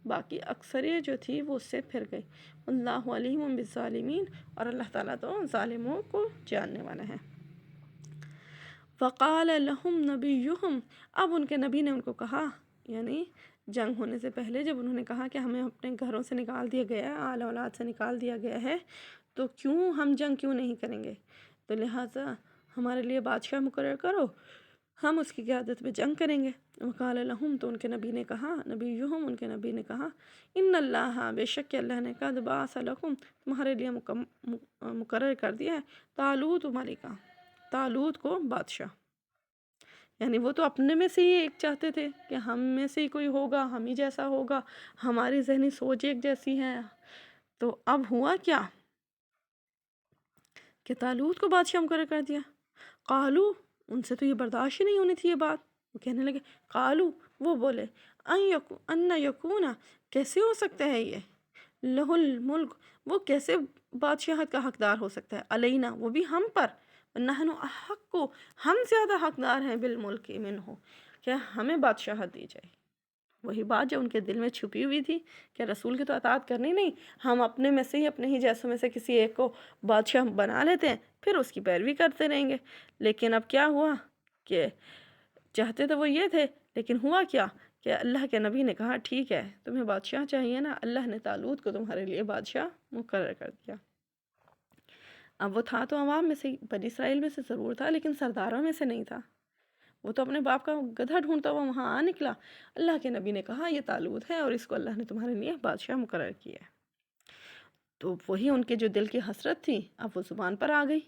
باقی اکثریت جو تھی وہ اس سے پھر گئی۔ اللہ علیم بالظالمین، اور اللہ تعالیٰ تو ظالموں کو جاننے والا ہے۔ فقال لهم نبیہم، اب ان کے نبی نے ان کو کہا، یعنی جنگ ہونے سے پہلے جب انہوں نے کہا کہ ہمیں اپنے گھروں سے نکال دیا گیا ہے، آل اولاد سے نکال دیا گیا ہے، تو کیوں ہم جنگ کیوں نہیں کریں گے؟ تو لہٰذا ہمارے لیے بادشاہ مقرر کرو، ہم اس کی قیادت میں جنگ کریں گے۔ وقال لہم، تو ان کے نبی نے کہا، نبیہم ان کے نبی نے کہا، ان اللہ، بے شک کہ اللہ نے قد بعث لکم، تمہارے لیے مقرر کر دیا ہے، طالوت ملکا، طالوت کو بادشاہ۔ یعنی وہ تو اپنے میں سے ہی ایک چاہتے تھے کہ ہم میں سے ہی کوئی ہوگا، ہم ہی جیسا ہوگا، ہماری ذہنی سوچ ایک جیسی ہے۔ تو اب ہوا کیا کہ طالوت کو بادشاہ مقرر کر دیا۔ قالو، ان سے تو یہ برداشت ہی نہیں ہونی تھی یہ بات، وہ کہنے لگے، قالو، وہ بولے، ان یکونا، کیسے ہو سکتا ہے یہ، لہ الملک، وہ کیسے بادشاہت کا حقدار ہو سکتا ہے، علینا، وہ بھی ہم پر، نحن احق، ہم زیادہ حقدار ہیں، بالملک منہ، کہ ہمیں بادشاہت دی جائے۔ وہی بات جو ان کے دل میں چھپی ہوئی تھی کہ رسول کی تو اطاعت کرنی نہیں، ہم اپنے میں سے ہی، اپنے ہی جیسوں میں سے کسی ایک کو بادشاہ بنا لیتے ہیں، پھر اس کی پیروی کرتے رہیں گے۔ لیکن اب کیا ہوا کہ چاہتے تو وہ یہ تھے، لیکن ہوا کیا کہ اللہ کے نبی نے کہا ٹھیک ہے، تمہیں بادشاہ چاہیے نا، اللہ نے طالوت کو تمہارے لیے بادشاہ مقرر کر دیا۔ اب وہ تھا تو عوام میں سے، بنی اسرائیل میں سے ضرور تھا، لیکن سرداروں میں سے نہیں تھا۔ وہ تو اپنے باپ کا گدھا ڈھونڈتا ہوا وہاں آ نکلا۔ اللہ کے نبی نے کہا یہ طالوت ہے اور اس کو اللہ نے تمہارے لیے بادشاہ مقرر کیا ہے۔ تو وہی ان کے جو دل کی حسرت تھی اب وہ زبان پر آ گئی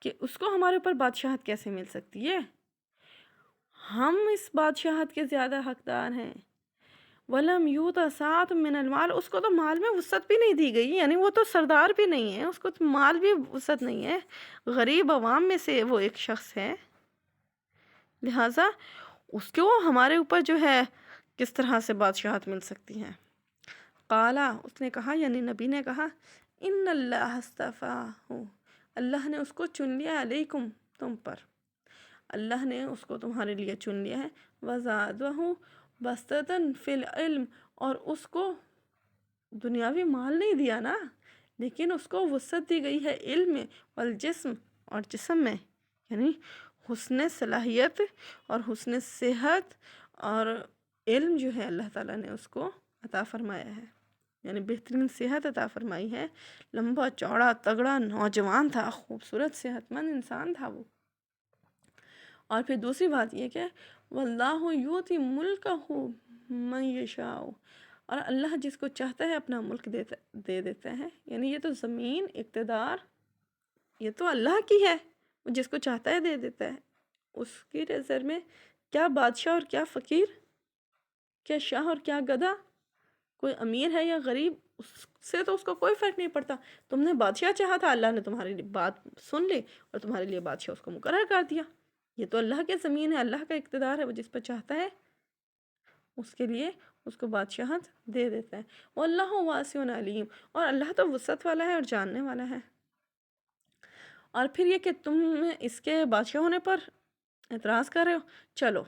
کہ اس کو ہمارے اوپر بادشاہت کیسے مل سکتی ہے، ہم اس بادشاہت کے زیادہ حقدار ہیں۔ وَلَمْ يُؤْتَ سَعَةٌ مِّنَ الْمَالِ، اس کو تو مال میں وسعت بھی نہیں دی گئی، یعنی وہ تو سردار بھی نہیں ہے، اس کو تو مال بھی وسعت نہیں ہے، غریب عوام میں سے وہ ایک شخص ہے، لہٰذا اس کو ہمارے اوپر جو ہے کس طرح سے بادشاہت مل سکتی ہے۔ قالا، اس نے کہا، یعنی نبی نے کہا، ان اللہ اصطفاہ، اللہ نے اس کو چن لیا، علیکم، تم پر، اللہ نے اس کو تمہارے لیے چن لیا ہے، وزادہ بسطۃ فی العلم، اور اس کو دنیاوی مال نہیں دیا نا، لیکن اس کو وسعت دی گئی ہے علم میں، والجسم، اور جسم میں، یعنی حسن صلاحیت اور حسن صحت اور علم جو ہے اللہ تعالیٰ نے اس کو عطا فرمایا ہے، یعنی بہترین صحت عطا فرمائی ہے، لمبا چوڑا تگڑا نوجوان تھا، خوبصورت صحت مند انسان تھا وہ۔ اور پھر دوسری بات یہ کہ واللہ یؤتی ملکہ من یشاء، اور اللہ جس کو چاہتا ہے اپنا ملک دے دیتا ہے، یعنی یہ تو زمین، اقتدار، یہ تو اللہ کی ہے، وہ جس کو چاہتا ہے دے دیتا ہے۔ اس کی نظر میں کیا بادشاہ اور کیا فقیر، کیا شاہ اور کیا گدھا، کوئی امیر ہے یا غریب، اس سے تو اس کو کوئی فرق نہیں پڑتا۔ تم نے بادشاہ چاہا تھا، اللہ نے تمہاری بات سن لی اور تمہارے لیے بادشاہ اس کو مقرر کر دیا۔ یہ تو اللہ کی زمین ہے، اللہ کا اقتدار ہے، وہ جس پر چاہتا ہے اس کے لیے اس کو بادشاہت دے دیتا ہے۔ واللہ واسع علیم، اور اللہ تو وسعت والا ہے اور جاننے والا ہے۔ اور پھر یہ کہ تم اس کے بادشاہ ہونے پر اعتراض کر رہے ہو، چلو،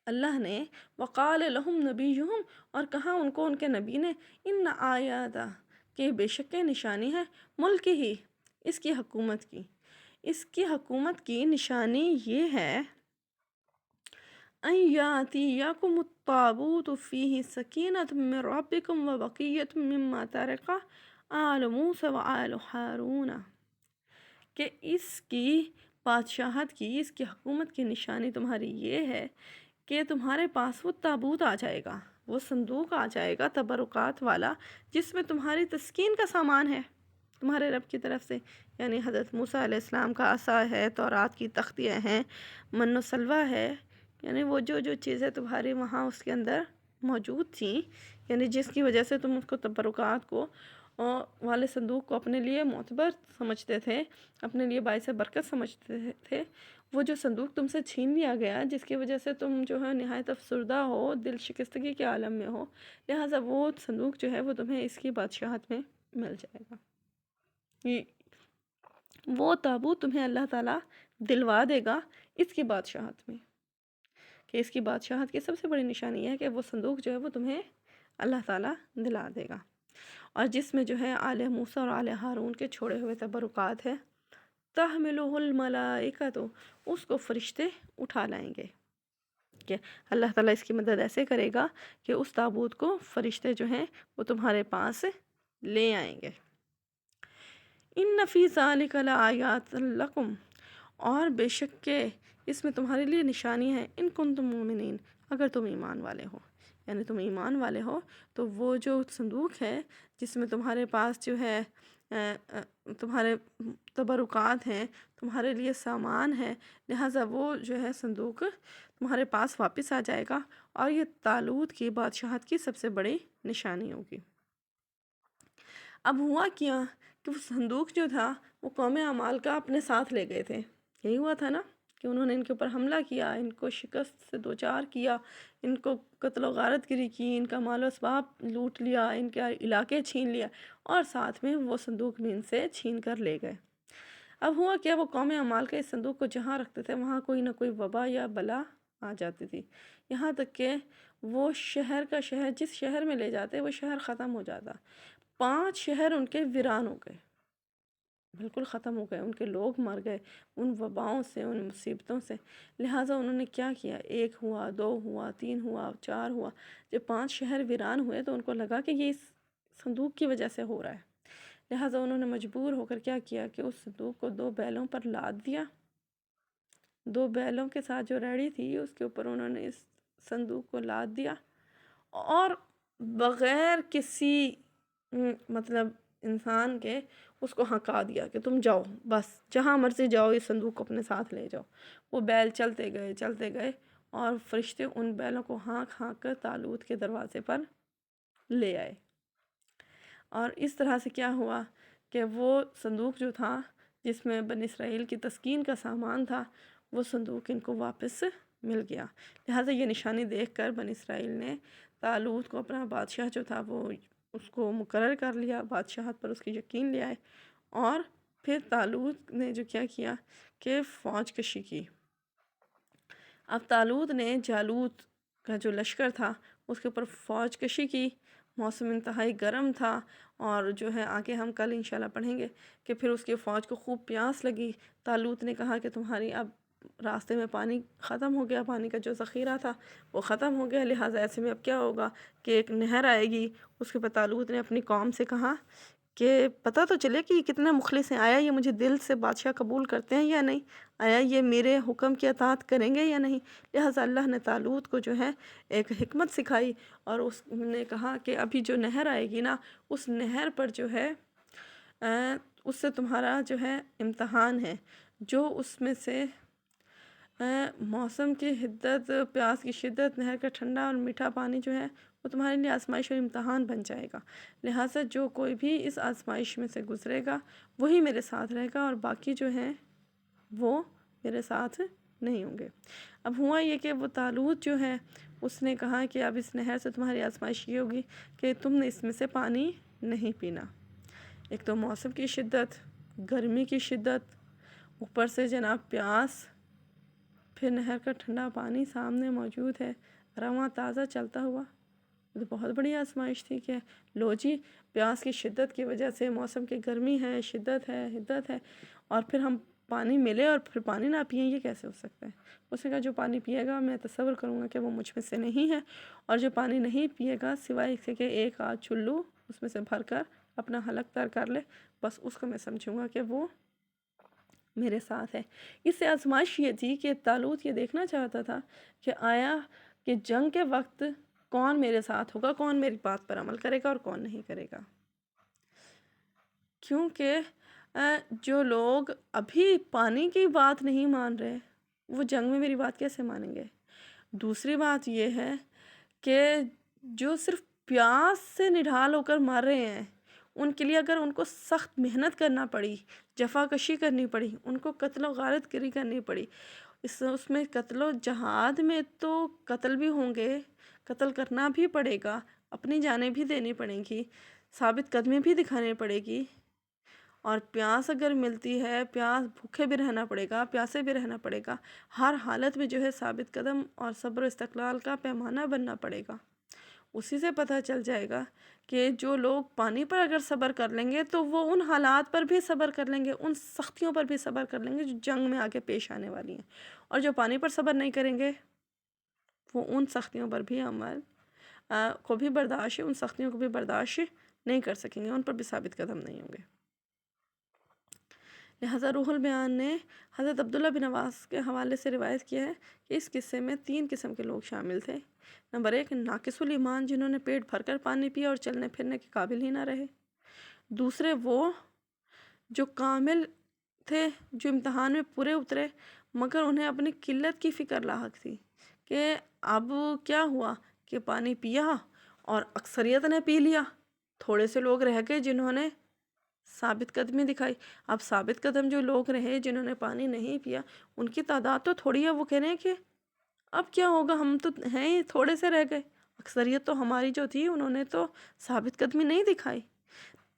اللہ نے وقال لہم نبیہم، اور کہا ان کو ان کے نبی نے، ان آیات، کہ بے شک نشانی ہے، ملک ہی، اس کی حکومت کی، اس کی حکومت کی نشانی یہ ہے، ان یاتیکم التابوت فیہ سکینۃ من ربکم وبقیۃ مما ترک آل موسیٰ وآل ہارون، کہ اس کی بادشاہت کی، اس کی حکومت کی نشانی تمہاری یہ ہے کہ تمہارے پاس وہ تابوت آ جائے گا، وہ صندوق آ جائے گا تبرکات والا، جس میں تمہاری تسکین کا سامان ہے تمہارے رب کی طرف سے، یعنی حضرت موسیٰ علیہ السلام کا عصا ہے، تورات کی تختیاں ہیں، من و سلوہ ہے، یعنی وہ جو چیزیں تمہاری وہاں اس کے اندر موجود تھیں، یعنی جس کی وجہ سے تم اس کو تبرکات کو والے صندوق کو اپنے لیے معتبر سمجھتے تھے، اپنے لیے باعث برکت سمجھتے تھے، وہ جو صندوق تم سے چھین لیا گیا، جس کی وجہ سے تم جو ہے نہایت افسردہ ہو، دل شکستگی کے عالم میں ہو، لہٰذا وہ صندوق جو ہے وہ تمہیں اس کی بادشاہت میں مل جائے گا۔ وہ تابوت تمہیں اللہ تعالیٰ دلوا دے گا اس کی بادشاہت میں، کہ اس کی بادشاہت کی سب سے بڑی نشانی یہ ہے کہ وہ صندوق جو ہے وہ تمہیں اللہ تعالیٰ دلا دے گا، اور جس میں جو ہے آل موسیٰ اور آل ہارون کے چھوڑے ہوئے تبرکات ہے، تحملہ الملائکۃ، اس کو فرشتے اٹھا لائیں گے، کہ اللہ تعالیٰ اس کی مدد ایسے کرے گا کہ اس تابوت کو فرشتے جو ہیں وہ تمہارے پاس لے آئیں گے۔ ان فی ذالک لآیات لکم، اور بے شک کہ اس میں تمہارے لیے نشانی ہے، ان کنتم مومنین، اگر تم ایمان والے ہو، یعنی تم ایمان والے ہو تو وہ جو صندوق ہے جس میں تمہارے پاس جو ہے تمہارے تبرکات ہیں، تمہارے لیے سامان ہے، لہٰذا وہ جو ہے صندوق تمہارے پاس واپس آ جائے گا، اور یہ طالوت کی بادشاہت کی سب سے بڑی نشانی ہوگی۔ اب ہوا کیا کہ وہ صندوق جو تھا وہ قوم اعمال کا اپنے ساتھ لے گئے تھے، یہی ہوا تھا نا کہ انہوں نے ان کے اوپر حملہ کیا، ان کو شکست سے دوچار کیا، ان کو قتل و غارت گری کی، ان کا مال و اسباب لوٹ لیا، ان کے علاقے چھین لیا، اور ساتھ میں وہ صندوق بھی ان سے چھین کر لے گئے۔ اب ہوا کیا، وہ قوم اعمال کے اس صندوق کو جہاں رکھتے تھے وہاں کوئی نہ کوئی وبا یا بلا آ جاتی تھی، یہاں تک کہ وہ شہر کا شہر، جس شہر میں لے جاتے وہ شہر ختم ہو جاتا۔ 5 شہر ان کے ویران ہو گئے، بالکل ختم ہو گئے، ان کے لوگ مر گئے ان وباؤں سے، ان مصیبتوں سے۔ لہٰذا انہوں نے کیا کیا، 1 ہوا، 2 ہوا، 3 ہوا، 4 ہوا، جب 5 شہر ویران ہوئے تو ان کو لگا کہ یہ اس صندوق کی وجہ سے ہو رہا ہے، لہٰذا انہوں نے مجبور ہو کر کیا کیا کہ اس صندوق کو 2 بیلوں پر لاد دیا، 2 بیلوں کے ساتھ جو ریڑھی تھی اس کے اوپر انہوں نے اس صندوق کو لاد دیا، اور بغیر کسی مطلب انسان کے اس کو ہنکا دیا کہ تم جاؤ، بس جہاں مرضی جاؤ، اس صندوق کو اپنے ساتھ لے جاؤ۔ وہ بیل چلتے گئے چلتے گئے، اور فرشتے ان بیلوں کو ہانک ہانک کر طالوت کے دروازے پر لے آئے، اور اس طرح سے کیا ہوا کہ وہ صندوق جو تھا جس میں بنی اسرائیل کی تسکین کا سامان تھا، وہ صندوق ان کو واپس مل گیا۔ لہٰذا یہ نشانی دیکھ کر بنی اسرائیل نے طالوت کو اپنا بادشاہ جو تھا وہ اس کو مقرر کر لیا، بادشاہت پر اس کی یقین لے آئے، اور پھر طالوت نے جو کیا کیا کہ فوج کشی کی۔ اب طالوت نے جالوت کا جو لشکر تھا اس کے اوپر فوج کشی کی، موسم انتہائی گرم تھا، اور جو ہے آگے ہم کل انشاءاللہ پڑھیں گے کہ پھر اس کی فوج کو خوب پیاس لگی۔ طالوت نے کہا کہ تمہاری اب راستے میں پانی ختم ہو گیا، پانی کا جو ذخیرہ تھا وہ ختم ہو گیا، لہٰذا ایسے میں اب کیا ہوگا کہ ایک نہر آئے گی۔ اس کے بعد طالوت نے اپنی قوم سے کہا کہ پتہ تو چلے کہ یہ کتنے مخلص ہیں، آیا یہ مجھے دل سے بادشاہ قبول کرتے ہیں یا نہیں، آیا یہ میرے حکم کی اطاعت کریں گے یا نہیں۔ لہٰذا اللہ نے طالوت کو جو ہے ایک حکمت سکھائی، اور اس نے کہا کہ ابھی جو نہر آئے گی نا، اس نہر پر جو ہے اس سے تمہارا جو ہے امتحان ہے، جو اس میں سے موسم کی حدت، پیاس کی شدت، نہر کا ٹھنڈا اور میٹھا پانی جو ہے وہ تمہارے لیے آزمائش اور امتحان بن جائے گا، لہٰذا جو کوئی بھی اس آزمائش میں سے گزرے گا وہی میرے ساتھ رہے گا، اور باقی جو ہیں وہ میرے ساتھ نہیں ہوں گے۔ اب ہوا یہ کہ وہ طالوت جو ہے اس نے کہا کہ اب اس نہر سے تمہاری آزمائش یہ ہوگی کہ تم نے اس میں سے پانی نہیں پینا۔ ایک تو موسم کی شدت، گرمی کی شدت، اوپر سے جناب پیاس، پھر نہر کا ٹھنڈا پانی سامنے موجود ہے، رواں تازہ چلتا ہوا۔ یہ تو بہت بڑی آزمائش تھی کہ لو جی، پیاس کی شدت کی وجہ سے، موسم کی گرمی ہے، شدت ہے، حدت ہے، اور پھر ہم پانی ملے اور پھر پانی نہ پئیں، یہ کیسے ہو سکتا ہے؟ اس نے کہا جو پانی پیے گا میں تصور کروں گا کہ وہ مجھ میں سے نہیں ہے، اور جو پانی نہیں پیے گا سوائے اس کے کہ ایک آدھ چلو اس میں سے بھر کر اپنا حلق تر کر لے، بس اس کو میں سمجھوں گا کہ وہ میرے ساتھ ہے۔ اس سے آزمائش یہ تھی کہ طالوت یہ دیکھنا چاہتا تھا کہ آیا کہ جنگ کے وقت کون میرے ساتھ ہوگا، کون میری بات پر عمل کرے گا اور کون نہیں کرے گا، کیونکہ جو لوگ ابھی پانی کی بات نہیں مان رہے وہ جنگ میں میری بات کیسے مانیں گے۔ دوسری بات یہ ہے کہ جو صرف پیاس سے نڈھال ہو کر مر رہے ہیں، ان کے لیے اگر ان کو سخت محنت کرنا پڑی، جفا کشی کرنی پڑی، ان کو قتل و غارت گری کرنی پڑی، اس میں قتل و جہاد میں تو قتل بھی ہوں گے، قتل کرنا بھی پڑے گا، اپنی جانیں بھی دینی پڑیں گی، ثابت قدمی بھی دکھانی پڑے گی، اور پیاس اگر ملتی ہے، پیاس بھوکے بھی رہنا پڑے گا، پیاسے بھی رہنا پڑے گا، ہر حالت میں جو ہے ثابت قدم اور صبر و استقلال کا پیمانہ بننا پڑے گا۔ اسی سے پتہ چل جائے گا کہ جو لوگ پانی پر اگر صبر کر لیں گے تو وہ ان حالات پر بھی صبر کر لیں گے، ان سختیوں پر بھی صبر کر لیں گے جو جنگ میں آگے پیش آنے والی ہیں، اور جو پانی پر صبر نہیں کریں گے وہ ان سختیوں پر بھی عمل کو بھی برداشت، ان سختیوں کو بھی برداشت نہیں کر سکیں گے، ان پر بھی ثابت قدم نہیں ہوں گے۔ لہٰذا روح البیان نے حضرت عبداللہ بن عباس کے حوالے سے روایت کیا ہے کہ اس قصے میں 3 قسم کے لوگ شامل تھے۔ نمبر 1، ناقص الایمان، جنہوں نے پیٹ بھر کر پانی پیا اور چلنے پھرنے کے قابل ہی نہ رہے۔ دوسرے وہ جو کامل تھے، جو امتحان میں پورے اترے مگر انہیں اپنی قلت کی فکر لاحق تھی کہ اب کیا ہوا کہ پانی پیا اور اکثریت نے پی لیا، تھوڑے سے لوگ رہ گئے جنہوں نے ثابت قدمی دکھائی۔ اب ثابت قدم جو لوگ رہے جنہوں نے پانی نہیں پیا، ان کی تعداد تو تھوڑی ہے، وہ کہہ رہے ہیں کہ اب کیا ہوگا، ہم تو ہیں ہی، تھوڑے سے رہ گئے، اکثریت تو ہماری جو تھی انہوں نے تو ثابت قدمی نہیں دکھائی۔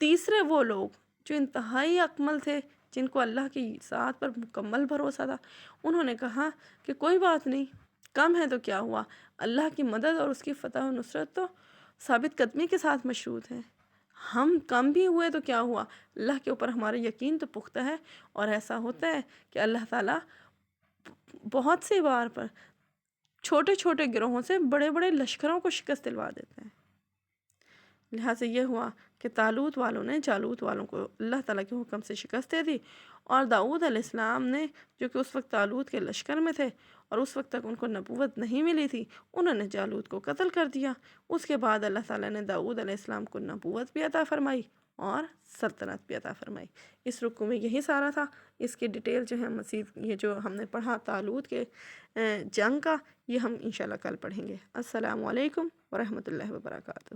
تیسرے وہ لوگ جو انتہائی اکمل تھے، جن کو اللہ کی ذات پر مکمل بھروسہ تھا، انہوں نے کہا کہ کوئی بات نہیں، کم ہے تو کیا ہوا، اللہ کی مدد اور اس کی فتح و نصرت تو ثابت قدمی کے ساتھ مشروط ہے، ہم کم بھی ہوئے تو کیا ہوا، اللہ کے اوپر ہمارا یقین تو پختہ ہے۔ اور ایسا ہوتا ہے کہ اللہ تعالیٰ بہت سی بار پر چھوٹے چھوٹے گروہوں سے بڑے بڑے لشکروں کو شکست دلوا دیتے ہیں۔ لہٰذا یہ ہوا کہ طالوت والوں نے جالوت والوں کو اللہ تعالیٰ کے حکم سے شکست دے دی، اور داؤد علیہ السلام نے، جو کہ اس وقت طالوت کے لشکر میں تھے اور اس وقت تک ان کو نبوت نہیں ملی تھی، انہوں نے جالوت کو قتل کر دیا۔ اس کے بعد اللہ تعالیٰ نے داؤد علیہ السلام کو نبوت بھی عطا فرمائی اور سلطنت بھی عطا فرمائی۔ اس رکوع میں یہی سارا تھا۔ اس کی ڈیٹیل جو ہے مزید، یہ جو ہم نے پڑھا طالوت کے جنگ کا، یہ ہم انشاءاللہ کل پڑھیں گے۔ السلام علیکم ورحمۃ اللہ وبرکاتہ۔